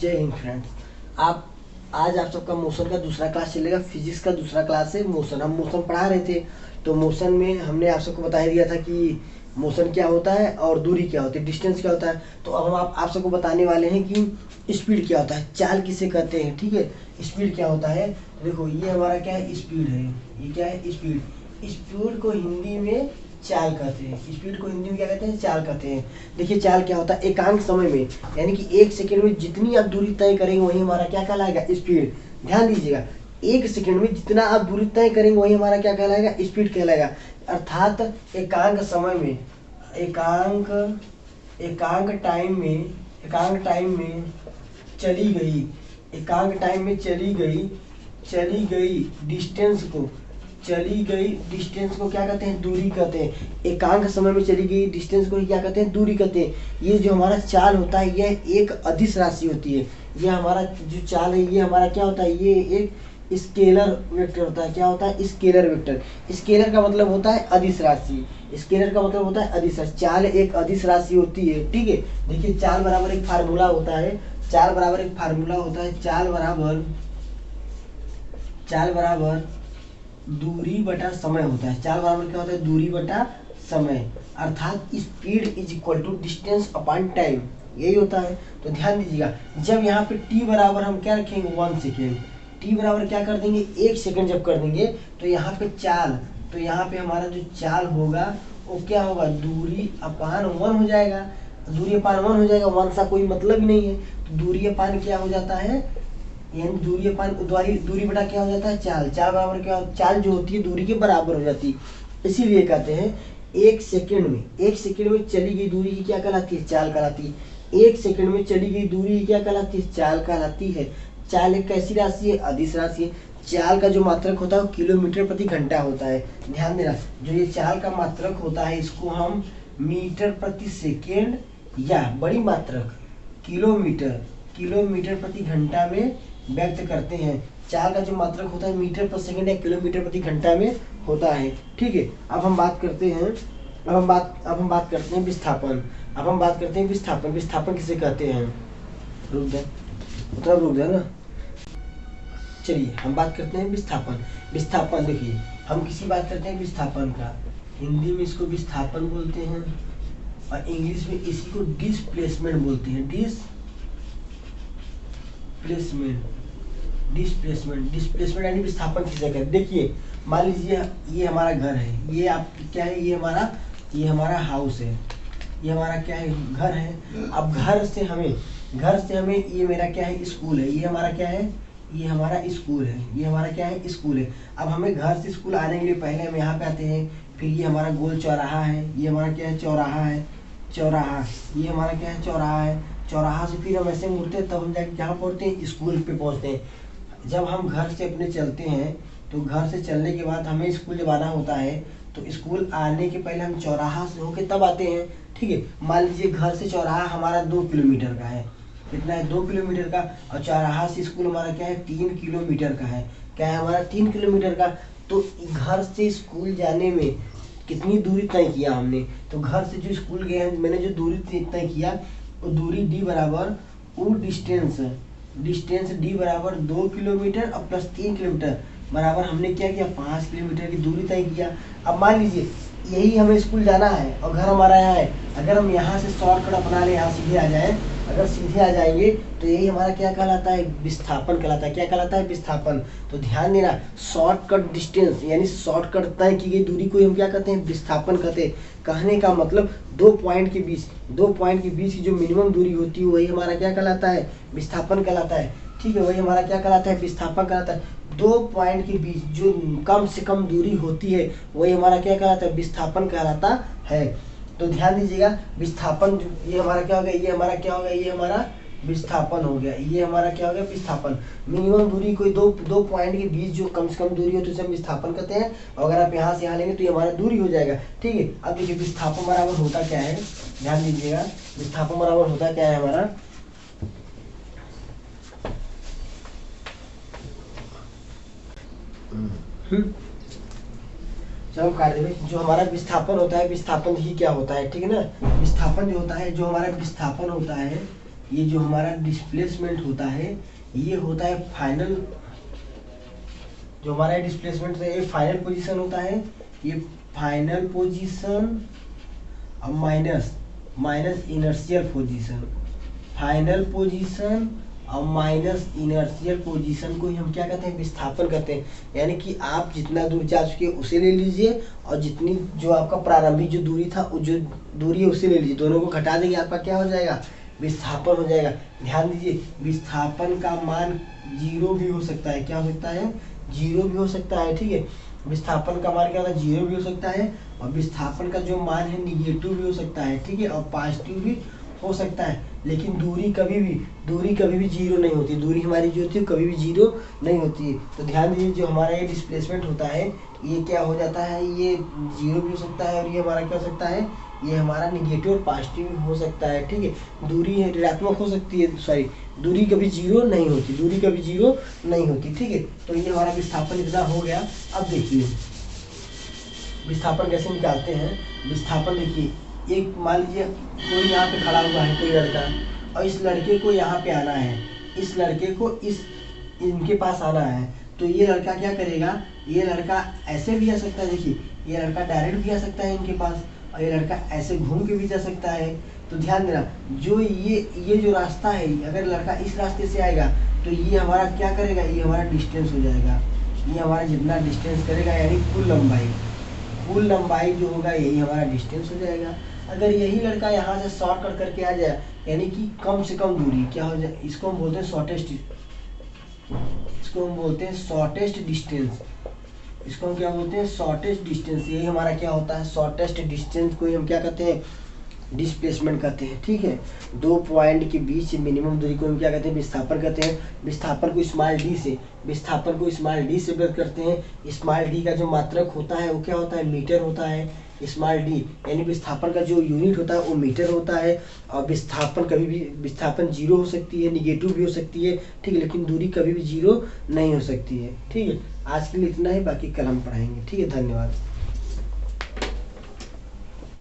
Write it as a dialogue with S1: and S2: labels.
S1: जय हिंद फ्रेंड्स। आप आज आप सबका मोशन का दूसरा क्लास चलेगा। फिजिक्स का दूसरा क्लास है मोशन। हम मोशन पढ़ा रहे थे, तो मोशन में हमने आप सबको बता दिया था कि मोशन क्या होता है और दूरी क्या होती है, डिस्टेंस क्या होता है। तो अब हम आप सबको बताने वाले हैं कि स्पीड क्या होता है, चाल किसे कहते हैं। ठीक है, स्पीड क्या होता है। तो देखो ये हमारा क्या है, स्पीड है। ये क्या है, स्पीड। स्पीड को हिंदी में चाल कहते हैं। स्पीड को हिंदी में क्या कहते हैं, चाल कहते हैं। देखिए चाल क्या होता है, एकांक समय में, यानी कि 1 सेकंड में जितनी आप दूरी तय करेंगे वही हमारा क्या कहलाएगा, स्पीड। ध्यान दीजिएगा, 1 सेकंड में जितना आप दूरी तय करेंगे वही हमारा क्या कहलाएगा, स्पीड कहलाएगा। अर्थात एकांक समय में, एकांक टाइम में चली गई, एकांक टाइम में चली गई डिस्टेंस को क्या कहते हैं, दूरी कहते हैं। एकांक समय में चली गई डिस्टेंस को क्या कहते हैं, दूरी कहते हैं। ये जो हमारा चाल होता है यह एक अदिश राशि होती है। यह हमारा जो चाल है ये हमारा क्या होता है, ये एक स्केलर वेक्टर होता है। क्या होता है, स्केलर वेक्टर। स्केलर का मतलब होता है अदिश राशि। स्केलर का मतलब होता है अदिश राशि। चाल एक अदिश राशि होती है। ठीक है, देखिए चाल बराबर एक फार्मूला होता है। चाल बराबर दूरी बटा समय होता है। चाल बराबर क्या होता है, दूरी बटा समय। अर्थात speed is equal to distance upon time, यही होता है। तो ध्यान दीजिएगा, जब यहाँ पे t बराबर हम क्या रखेंगे, 1 सेकेंड। t बराबर क्या कर देंगे, 1 सेकेंड जब कर देंगे तो यहाँ पे चाल, तो यहाँ पे हमारा जो चाल होगा वो क्या होगा, दूरी अपान 1 हो जाएगा। दूरी अपान 1 हो जाएगा, 1 सा कोई मतलब ही नहीं है। तो दूरी अपान क्या हो जाता है, यानी दूरी अपान दूरी बटा क्या हो जाता है, चाल। चाल बराबर क्या, चाल जो होती है दूरी के बराबर हो जाती है। इसीलिए कहते हैं 1 सेकेंड में चली गई दूरी की क्या कहलाती है, चाल कहलाती है। 1 सेकेंड में चली गई दूरी की क्या कहलाती है, चाल कहलाती है। चाल एक कैसी राशि है, अदिश राशि है। चाल का जो मात्रक होता है वो किलोमीटर प्रति घंटा होता है। ध्यान देना, जो ये चाल का मात्रक होता है इसको हम मीटर प्रति सेकेंड या बड़ी मात्रक किलोमीटर प्रति घंटा में व्यक्त करते हैं। चाल का जो मात्रक होता है मीटर प्रति सेकंड या किलोमीटर प्रति घंटा में होता है। ठीक है, अब हम बात करते हैं विस्थापन। विस्थापन किसे कहते हैं, रुक जाए ना। चलिए हम बात करते हैं विस्थापन। देखिए हम किसी बात करते हैं विस्थापन का, हिंदी में इसको विस्थापन बोलते हैं और इंग्लिश में इसी को डिस्प्लेसमेंट बोलते हैं। डिस्प्लेसमेंट यानी विस्थापन किसे कहते हैं। देखिए मान लीजिए ये हमारा घर है, ये आप क्या है, ये हमारा हाउस है, ये हमारा क्या है, घर है। अब घर से हमें ये मेरा क्या है, स्कूल है। ये हमारा क्या है, ये हमारा स्कूल है। अब हमें घर से स्कूल आने के लिए पहले हम यहाँ पे आते हैं, फिर ये हमारा गोल चौराहा है। ये हमारा क्या है, चौराहा। ये हमारा क्या है, चौराहा से फिर हम ऐसे मुड़ते हैं, तब हम जाके कहाँ पहुँचते हैं, स्कूल पे पहुँचते हैं। जब हम घर से अपने चलते हैं तो घर से चलने के बाद हमें स्कूल जब आना होता है तो स्कूल आने के पहले हम चौराहा से होके तब आते हैं। ठीक है, मान लीजिए घर से चौराहा हमारा 2 किलोमीटर का है। कितना है, 2 किलोमीटर का। और चौराहा से स्कूल हमारा क्या है, 3 किलोमीटर का है। क्या है हमारा, 3 किलोमीटर का। तो घर से स्कूल जाने में कितनी दूरी तय किया हमने, तो घर से जो स्कूल गए हैं मैंने जो दूरी तय किया वो दूरी d बराबर वो डिस्टेंस d बराबर 2 किलोमीटर और प्लस 3 किलोमीटर बराबर हमने क्या किया, 5 किलोमीटर की दूरी तय किया। अब मान लीजिए यही हमें स्कूल जाना है और घर हमारा यहाँ है। अगर हम यहाँ से शॉर्टकट अपना लें, यहाँ सीधे आ जाए, अगर सीधे आ जाएंगे तो यही हमारा क्या कहलाता है, विस्थापन कहलाता है। क्या कहलाता है, विस्थापन। तो ध्यान देना, शॉर्टकट डिस्टेंस यानी शॉर्टकट तय की गई दूरी को हम क्या कहते हैं, विस्थापन कहते हैं। कहने का मतलब 2 पॉइंट के बीच की जो मिनिमम दूरी होती है वही हमारा क्या कहलाता है, विस्थापन कहलाता है। ठीक है, वही हमारा क्या कहलाता है, विस्थापन कहलाता है। 2 पॉइंट के बीच जो कम से कम दूरी होती है वही हमारा क्या कहलाता है, विस्थापन कहलाता है। तो ध्यान दीजिएगा, विस्थापन ये हमारा क्या हो गया, ये हमारा विस्थापन हो गया। ये हमारा क्या हो गया, विस्थापन। मिनिमम दूरी कोई दो पॉइंट के बीच जो कम से कम दूरी हो तो उसे हम विस्थापन कहते हैं। और अगर आप यहाँ से यहाँ लेंगे तो ये हमारा दूरी हो जाएगा। ठीक है, अब देखिए विस्थापन बराबर होता क्या है, ध्यान दीजिएगा, विस्थापन बराबर होता क्या है हमारा, चलो कार्य में जो हमारा विस्थापन होता है, विस्थापन ही क्या होता है। ठीक है ना, विस्थापन जो होता है, जो हमारा विस्थापन होता है ये जो हमारा डिस्प्लेसमेंट होता है ये होता है फाइनल, जो हमारा डिस्प्लेसमेंट है ये फाइनल पोजीशन होता है, ये फाइनल पोजीशन अब minus inertial position, final position और माइनस इनर्शियल पोजीशन को ही हम क्या कहते हैं, विस्थापन कहते हैं। यानी कि आप जितना दूर जा चुके उसे ले लीजिए और जितनी जो आपका प्रारंभिक जो दूरी था जो दूरी है उसे ले लीजिए, दोनों को घटा देंगे आपका क्या हो जाएगा, विस्थापन हो जाएगा। ध्यान दीजिए विस्थापन का मान 0 भी हो सकता है, क्या हो सकता है, 0 भी हो सकता है, ठीक है। विस्थापन का मान क्या होता है, 0 भी हो सकता है और विस्थापन का जो मान है निगेटिव भी हो सकता है, ठीक है, और पॉजिटिव भी हो सकता है। लेकिन दूरी कभी भी 0 नहीं होती, दूरी हमारी जो होती है कभी भी 0 नहीं होती है। तो ध्यान दीजिए जो हमारा ये डिस्प्लेसमेंट होता है ये क्या हो जाता है, ये 0 भी हो सकता है और ये हमारा क्या हो सकता है, ये हमारा निगेटिव और पॉजिटिव भी हो सकता है, ठीक है। दूरी ऋणात्मक हो सकती है, सॉरी दूरी कभी 0 नहीं होती, दूरी कभी 0 नहीं होती, ठीक है। तो ये हमारा विस्थापन इतना हो गया। अब देखिए विस्थापन कैसे निकालते हैं। विस्थापन देखिए, एक मान लीजिए कोई यहाँ पे खड़ा हुआ है कोई लड़का और इस लड़के को यहाँ पे आना है, इस लड़के को इनके पास आना है, तो ये लड़का क्या करेगा, ये लड़का ऐसे भी आ सकता है, देखिए ये लड़का डायरेक्ट भी आ सकता है इनके पास और ये लड़का ऐसे घूम के भी जा सकता है। तो ध्यान देना जो ये जो रास्ता है, अगर लड़का इस रास्ते से आएगा तो ये हमारा क्या करेगा, ये हमारा डिस्टेंस हो जाएगा, ये हमारा जितना डिस्टेंस करेगा यानी कुल लंबाई जो होगा यही हमारा डिस्टेंस हो जाएगा। अगर यही लड़का यहाँ से शॉर्टकट करके आ जाए यानी कि कम से कम दूरी क्या हो जाए, इसको हम बोलते हैं शॉर्टेस्ट डिस्टेंस, इसको हम क्या बोलते हैं, शॉर्टेस्ट डिस्टेंस। यही हमारा क्या होता है, शॉर्टेस्ट डिस्टेंस को ही हम क्या कहते हैं, डिस्प्लेसमेंट कहते हैं, ठीक है। 2 पॉइंट के बीच मिनिमम दूरी को हम क्या कहते हैं, विस्थापन कहते हैं। विस्थापन को स्मॉल डी से व्यक्त करते हैं। स्मॉल डी का जो मात्रक होता है वो क्या होता है, मीटर होता है। स्मॉल डी यानी विस्थापन का जो यूनिट होता है वो मीटर होता है। और विस्थापन कभी भी 0 हो सकती है, निगेटिव भी हो सकती है, ठीक है, लेकिन दूरी कभी भी 0 नहीं हो सकती है, ठीक है। आज के लिए इतना ही, बाकी कल हम पढ़ाएंगे, ठीक है। धन्यवाद।